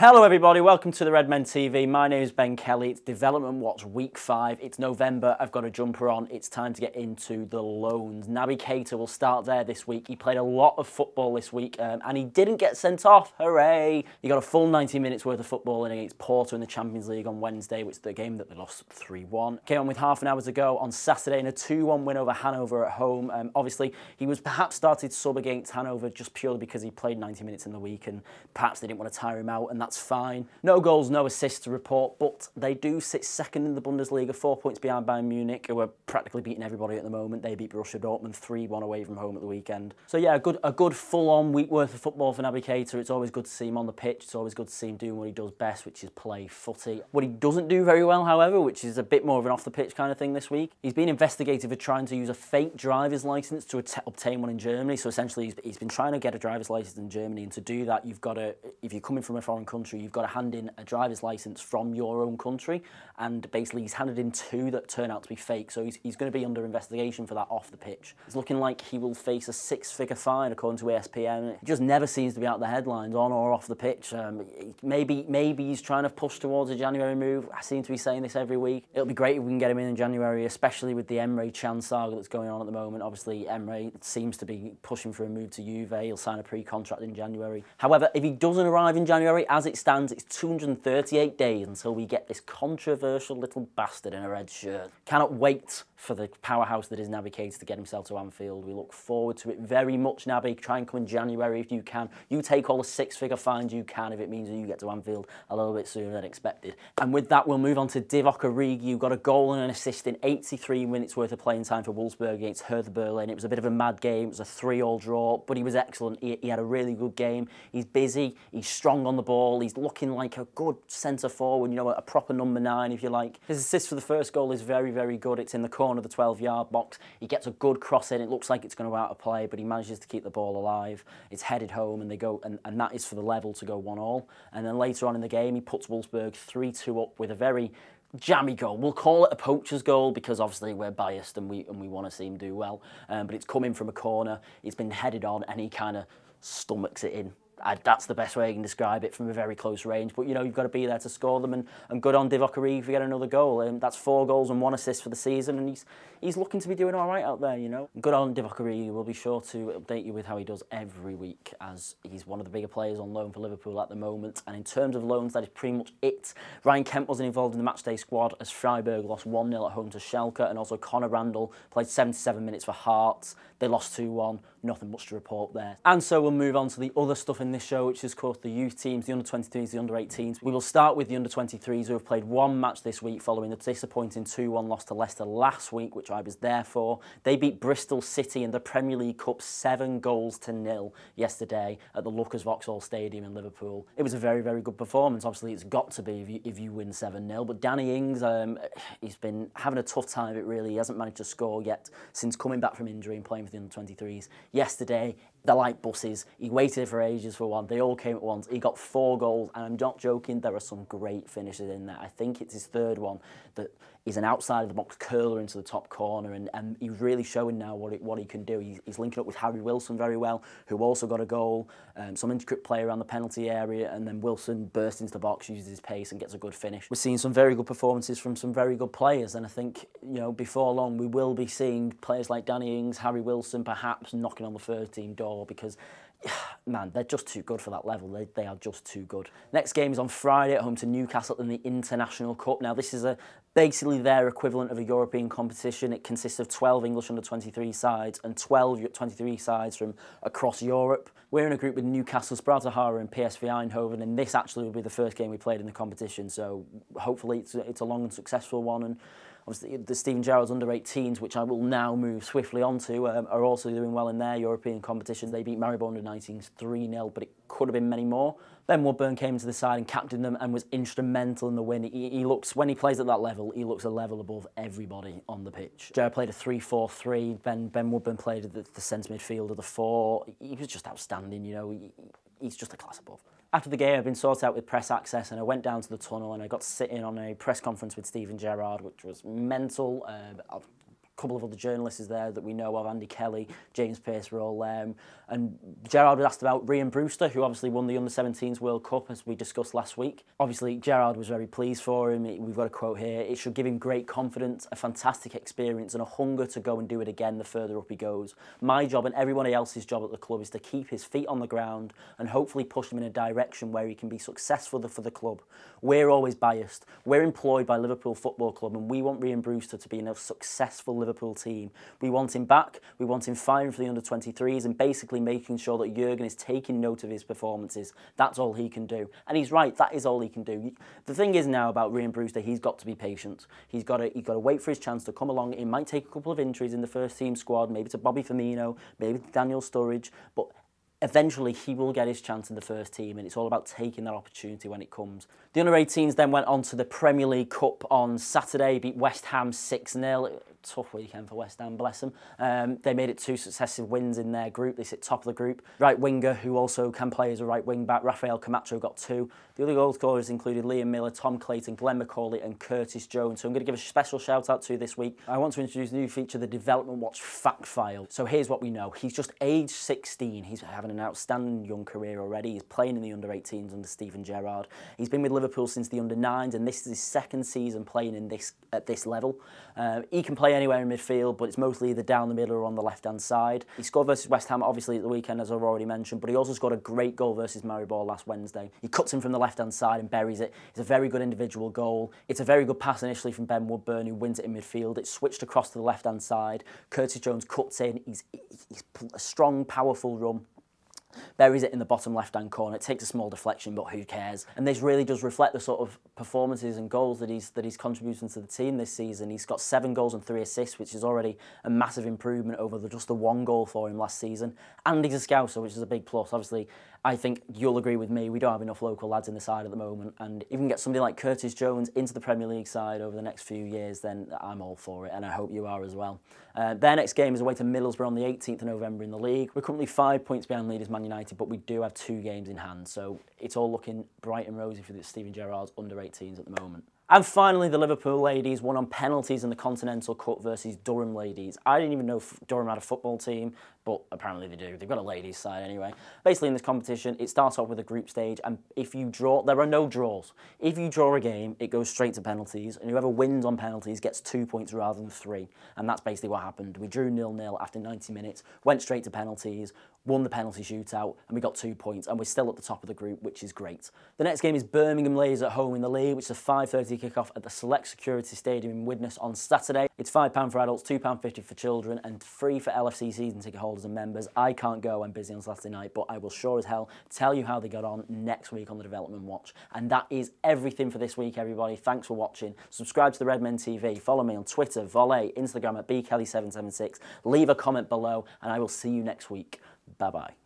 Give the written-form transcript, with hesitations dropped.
Hello everybody, welcome to the Redmen TV. My name is Ben Kelly. It's Development Watch Week 5. It's November, I've got a jumper on. It's time to get into the loans. Naby Keita will start there this week. He played a lot of football this week and he didn't get sent off. Hooray! He got a full 90 minutes worth of football in against Porto in the Champions League on Wednesday, which is the game that they lost 3-1. Came on with half an hour to go on Saturday in a 2-1 win over Hanover at home. Obviously, he was perhaps started sub against Hanover just purely because he played 90 minutes in the week and perhaps they didn't want to tire him out, and that's fine. No goals, no assists to report, but they do sit second in the Bundesliga, 4 points behind Bayern Munich, who are practically beating everybody at the moment. They beat Borussia Dortmund 3-1 away from home at the weekend. So yeah, a good full-on week worth of football for Naby Keita. It's always good to see him on the pitch. It's always good to see him doing what he does best, which is play footy. What he doesn't do very well, however, which is a bit more of an off-the-pitch kind of thing this week, he's been investigated for trying to use a fake driver's licence to obtain one in Germany. So essentially, he's been trying to get a driver's licence in Germany, and to do that, you've got to, if you're coming from a foreign country, you've got to hand in a driver's licence from your own country, and basically he's handed in 2 that turn out to be fake, so he's going to be under investigation for that off the pitch. It's looking like he will face a 6-figure fine according to ESPN. He just never seems to be out the headlines on or off the pitch. Maybe he's trying to push towards a January move. I seem to be saying this every week. It'll be great if we can get him in January, especially with the Emre Can saga that's going on at the moment. Obviously Emre seems to be pushing for a move to Juve. He'll sign a pre-contract in January. However, if he doesn't arrive in January, as it stands, it's 238 days until we get this controversial little bastard in a red shirt. Cannot wait for the powerhouse that is Naby Keita to get himself to Anfield. We look forward to it very much, Naby. Try and come in January if you can. You take all the 6-figure fines you can if it means that you get to Anfield a little bit sooner than expected. And with that, we'll move on to Divock Origi, who got a goal and an assist in 83 minutes worth of playing time for Wolfsburg against Hertha Berlin. It was a bit of a mad game. It was a 3-3 draw, but he was excellent. He had a really good game. He's busy. He's strong on the ball. He's looking like a good centre forward, you know, a proper number 9, if you like. His assist for the first goal is very, very good. It's in the corner of the 12-yard box. He gets a good cross in. It looks like it's going to out of play, but he manages to keep the ball alive. It's headed home, and they go, and that is for the level to go 1-1. And then later on in the game, he puts Wolfsburg 3-2 up with a very jammy goal. We'll call it a poacher's goal because obviously we're biased and we want to see him do well. But it's coming from a corner. It's been headed on, and he kind of stomachs it in. That's the best way I can describe it, from a very close range. But, you know, you've got to be there to score them, and good on Divock Origi for getting another goal. That's 4 goals and 1 assist for the season, and he's looking to be doing all right out there, you know. Good on Divock Origi. We'll be sure to update you with how he does every week, as he's one of the bigger players on loan for Liverpool at the moment. And in terms of loans, that is pretty much it. Ryan Kent wasn't involved in the matchday squad as Freiburg lost 1-0 at home to Schalke, and also Conor Randall played 77 minutes for Hearts. They lost 2-1. Nothing much to report there. And so we'll move on to the other stuff in this show, which is, of course, the youth teams, the under-23s, the under-18s. We will start with the under-23s, who have played 1 match this week following the disappointing 2-1 loss to Leicester last week, which I was there for. They beat Bristol City in the Premier League Cup 7-0 yesterday at the Lucas Vauxhall Stadium in Liverpool. It was a very, very good performance. Obviously, it's got to be if you win 7-0. But Danny Ings, he's been having a tough time of it, really. He hasn't managed to score yet since coming back from injury and playing for the under-23s. Yesterday, they're like buses. He waited for ages for one. They all came at once. He got 4 goals, and I'm not joking, there are some great finishes in there. I think it's his 3rd one that is an outside-of-the-box curler into the top corner, and he's really showing now what he can do. He's linking up with Harry Wilson very well, who also got a goal. Some intricate play around the penalty area, and then Wilson bursts into the box, uses his pace, and gets a good finish. We're seeing some very good performances from some very good players, and I think, you know, before long we will be seeing players like Danny Ings, Harry Wilson, perhaps knocking on the first-team door, because man, they're just too good for that level. They are just too good. Next game is on Friday at home to Newcastle in the International Cup. Now, this is basically their equivalent of a European competition. It consists of 12 English under-23 sides and 12 23 sides from across Europe. We're in a group with Newcastle, Sparta Hara and PSV Eindhoven, and this actually will be the first game we played in the competition, so hopefully it's a long and successful one. And obviously, the Steven Gerrard's under-18s, which I will now move swiftly onto, are also doing well in their European competition. They beat Maribor under-19s 3-0, but it could have been many more. Ben Woodburn came into the side and captained them and was instrumental in the win. He looks, when he plays at that level, he looks a level above everybody on the pitch. Gerrard played a 3-4-3. Ben Woodburn played at the centre midfield of the 4. He was just outstanding, you know. He's just a class above. After the game, I've been sorted out with press access, and I went down to the tunnel and I got to sit in on a press conference with Steven Gerrard, which was mental. couple of other journalists there that we know of, Andy Kelly, James Pearce were all there. And Gerrard was asked about Ryan Brewster, who obviously won the Under-17s World Cup, as we discussed last week. Obviously, Gerrard was very pleased for him. We've got a quote here: "It should give him great confidence, a fantastic experience and a hunger to go and do it again the further up he goes. My job and everybody else's job at the club is to keep his feet on the ground and hopefully push him in a direction where he can be successful for the club. We're always biased. We're employed by Liverpool Football Club and we want Ryan Brewster to be in a successful Liverpool team. We want him back, we want him firing for the under-23s and basically making sure that Jurgen is taking note of his performances. That's all he can do." And he's right, that is all he can do. The thing is now about Ryan Brewster, he's got to be patient. He's got to wait for his chance to come along. It might take a couple of injuries in the first team squad, maybe to Bobby Firmino, maybe to Daniel Sturridge, but eventually he will get his chance in the first team, and it's all about taking that opportunity when it comes. The under-18s then went on to the Premier League Cup on Saturday, beat West Ham 6-0. Tough weekend for West Ham, bless them. They made it 2 successive wins in their group. They sit top of the group. Right winger, who also can play as a right wing back, Rafael Camacho, got 2. The other goal scorers included Liam Miller, Tom Clayton, Glenn McCauley and Curtis Jones, who I'm going to give a special shout out to this week. I want to introduce a new feature, the Development Watch Fact File. So here's what we know. He's just aged 16. He's having an outstanding young career already. He's playing in the under-18s under Steven Gerrard. He's been with Liverpool since the under-9s, and this is his second season playing in at this level. He can play anywhere in midfield, but it's mostly either down the middle or on the left-hand side. He scored versus West Ham, obviously, at the weekend, as I've already mentioned, but he also scored a great goal versus Maribor last Wednesday. He cuts in from the left-hand side and buries it. It's a very good individual goal. It's a very good pass initially from Ben Woodburn, who wins it in midfield. It's switched across to the left-hand side. Curtis Jones cuts in. He's a strong, powerful run. Buries it in the bottom left-hand corner. It takes a small deflection, but who cares? And this really does reflect the sort of performances and goals that he's contributing to the team this season. He's got 7 goals and 3 assists, which is already a massive improvement over just the 1 goal for him last season. And he's a Scouser, which is a big plus. Obviously, I think you'll agree with me, we don't have enough local lads in the side at the moment, and if we can get somebody like Curtis Jones into the Premier League side over the next few years, then I'm all for it, and I hope you are as well. Their next game is away to Middlesbrough on the 18th of November in the league. We're currently 5 points behind leaders Man United, but we do have 2 games in hand, so it's all looking bright and rosy for Steven Gerrard's under-18s at the moment. And finally, the Liverpool ladies won on penalties in the Continental Cup versus Durham ladies. I didn't even know Durham had a football team, but apparently they do. They've got a ladies' side anyway. Basically, in this competition, it starts off with a group stage, and if you draw, there are no draws. If you draw a game, it goes straight to penalties, and whoever wins on penalties gets 2 points rather than 3. And that's basically what happened. We drew 0-0 after 90 minutes, went straight to penalties, won the penalty shootout, and we got 2 points, and we're still at the top of the group, which is great. The next game is Birmingham ladies at home in the league, which is a 5:30 kick-off at the Select Security Stadium in Widnes on Saturday. It's £5 for adults, £2.50 for children, and free for LFC season ticket holders and members. I can't go, I'm busy on Saturday night, but I will sure as hell tell you how they got on next week on the Development Watch. And that is everything for this week, everybody. Thanks for watching. Subscribe to the Redmen TV. Follow me on Twitter, Vole, Instagram at bkelly776. Leave a comment below, and I will see you next week. Bye-bye.